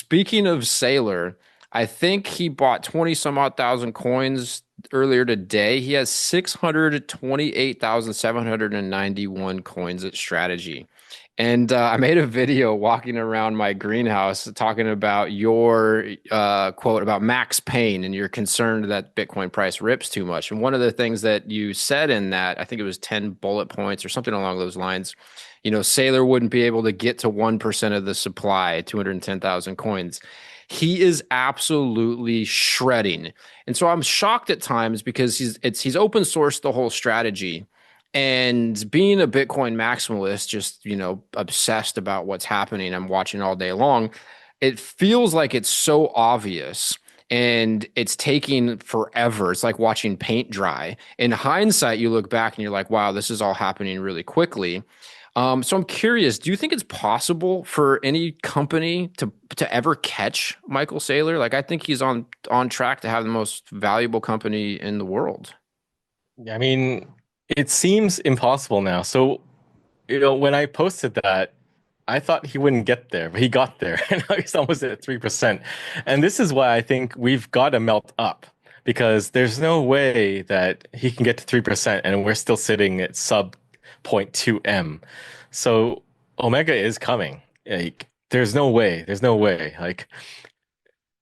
Speaking of Saylor, I think he bought 20 some odd thousand coins earlier today. He has 628,791 coins at strategy. And I made a video walking around my greenhouse talking about your quote about Max Payne, and you're concerned that Bitcoin price rips too much. And one of the things that you said in that, I think it was 10 bullet points or something along those lines, Saylor wouldn't be able to get to 1% of the supply, 210,000 coins. He is absolutely shredding. And so I'm shocked at times because he's open sourced the whole strategy. And being a Bitcoin maximalist, just, obsessed about what's happening, I'm watching all day long. It feels like it's so obvious and it's taking forever. It's like watching paint dry. In hindsight, you look back and you're like, wow, this is all happening really quickly. So I'm curious, do you think it's possible for any company to ever catch Michael Saylor? Like, I think he's on track to have the most valuable company in the world. I mean, it seems impossible now. So, when I posted that, I thought he wouldn't get there, but he got there. And now he's almost at 3%. And this is why I think we've got to melt up because there's no way that he can get to 3% and we're still sitting at sub zero point 0.2 M. So Omega is coming. Like, there's no way. There's no way. Like,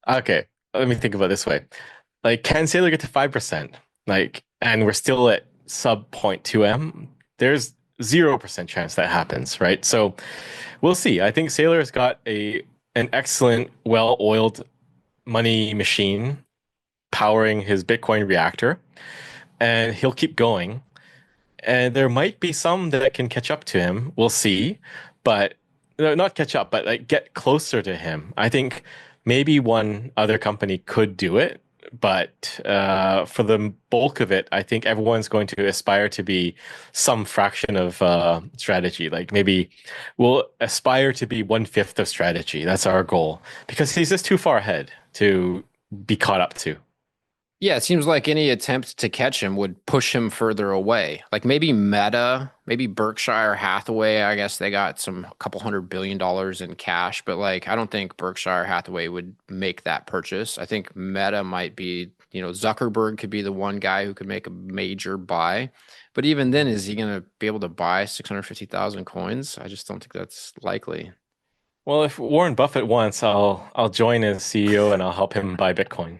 okay, let me think about it this way. Like, can Sailor get to 5%? Like, and we're still at sub zero point 0.2 M. There's 0% chance that happens, right? So we'll see. I think Sailor's got an excellent, well-oiled money machine powering his Bitcoin reactor, and he'll keep going. And there might be some that can catch up to him. We'll see, but no, not catch up, but like get closer to him. I think maybe one other company could do it, but for the bulk of it, I think everyone's going to aspire to be some fraction of strategy. Like maybe we'll aspire to be 1/5 of strategy. That's our goal because he's just too far ahead to be caught up to. Yeah, it seems like any attempt to catch him would push him further away. Like maybe Meta, maybe Berkshire Hathaway. I guess they got a couple $100 billion in cash, but like I don't think Berkshire Hathaway would make that purchase. I think Meta might be, Zuckerberg could be the one guy who could make a major buy. But even then, is he going to be able to buy 650,000 coins? I just don't think that's likely. Well, if Warren Buffett wants, I'll join as CEO and I'll help him buy Bitcoin.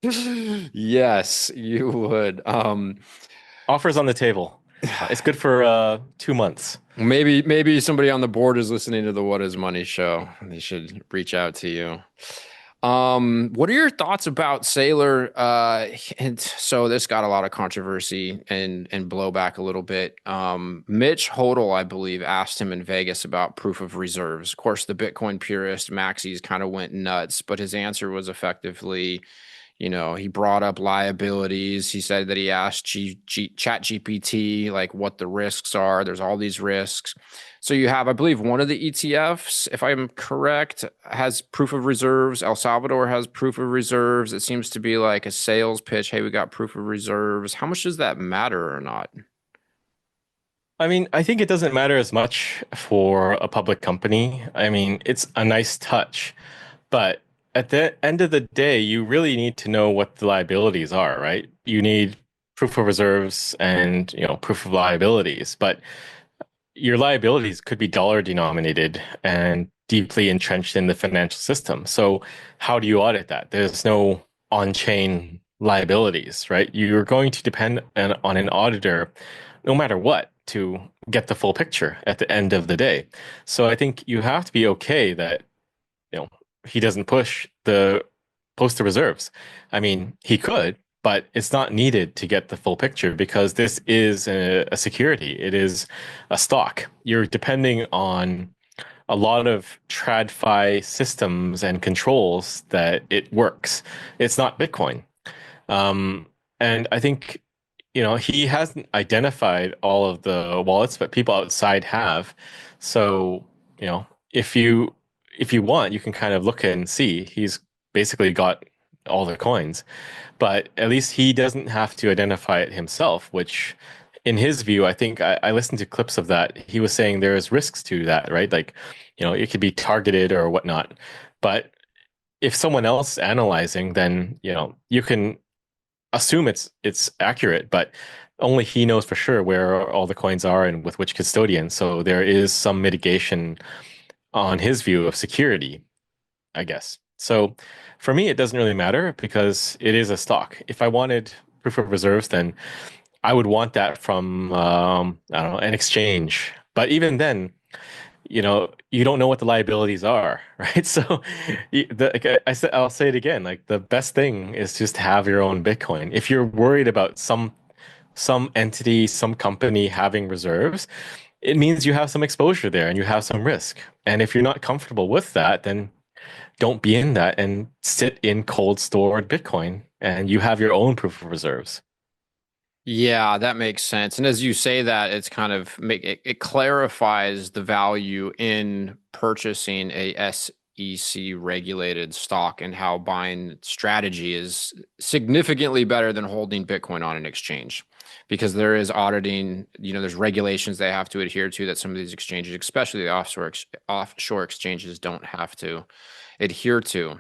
Yes, you would. Offers on the table. It's good for 2 months. Maybe somebody on the board is listening to the What Is Money show. They should reach out to you. What are your thoughts about Saylor? And so this got a lot of controversy and blowback a little bit. Mitch Hodel, I believe, asked him in Vegas about proof of reserves. Of course, the Bitcoin purist Maxis kind of went nuts, but his answer was effectively, he brought up liabilities. He said that he asked Chat GPT like what the risks are. There's all these risks. So you have, I believe, one of the ETFs, if I'm correct, has proof of reserves. El Salvador has proof of reserves. It seems to be like a sales pitch. Hey, we got proof of reserves. How much does that matter or not? I mean, I think it doesn't matter as much for a public company. I mean, it's a nice touch, but at the end of the day, you really need to know what the liabilities are, right? You need proof of reserves and, proof of liabilities, but your liabilities could be dollar denominated and deeply entrenched in the financial system. So how do you audit that? There's no on-chain liabilities, right? You're going to depend on an auditor no matter what to get the full picture at the end of the day. So I think you have to be okay that, you know, he doesn't push the post the reserves. I mean, he could, but it's not needed to get the full picture because this is a security. It is a stock. You're depending on a lot of TradFi systems and controls that it works. It's not Bitcoin. Um, and I think, he hasn't identified all of the wallets, but people outside have. So, if you want, you can kind of look and see. He's basically got all the coins, but at least he doesn't have to identify it himself, which in his view, I think I listened to clips of that. He was saying there's risks to that, right? Like, it could be targeted or whatnot. But if someone else is analyzing, then you can assume it's accurate, but only he knows for sure where all the coins are and with which custodian. So there is some mitigation on his view of security, I guess. So for me, it doesn't really matter because it is a stock. If I wanted proof of reserves, then I would want that from I don't know, an exchange. But even then, you don't know what the liabilities are, right? So like I'll say it again, like the best thing is just have your own Bitcoin. If you're worried about some entity, some company having reserves, it means you have some exposure there and you have some risk. And if you're not comfortable with that, then don't be in that and sit in cold stored Bitcoin and you have your own proof of reserves. Yeah, that makes sense. And as you say that, it's kind of it clarifies the value in purchasing a SEC regulated stock and how buying strategy is significantly better than holding Bitcoin on an exchange because there is auditing, there's regulations they have to adhere to that some of these exchanges, especially the offshore exchanges, don't have to adhere to.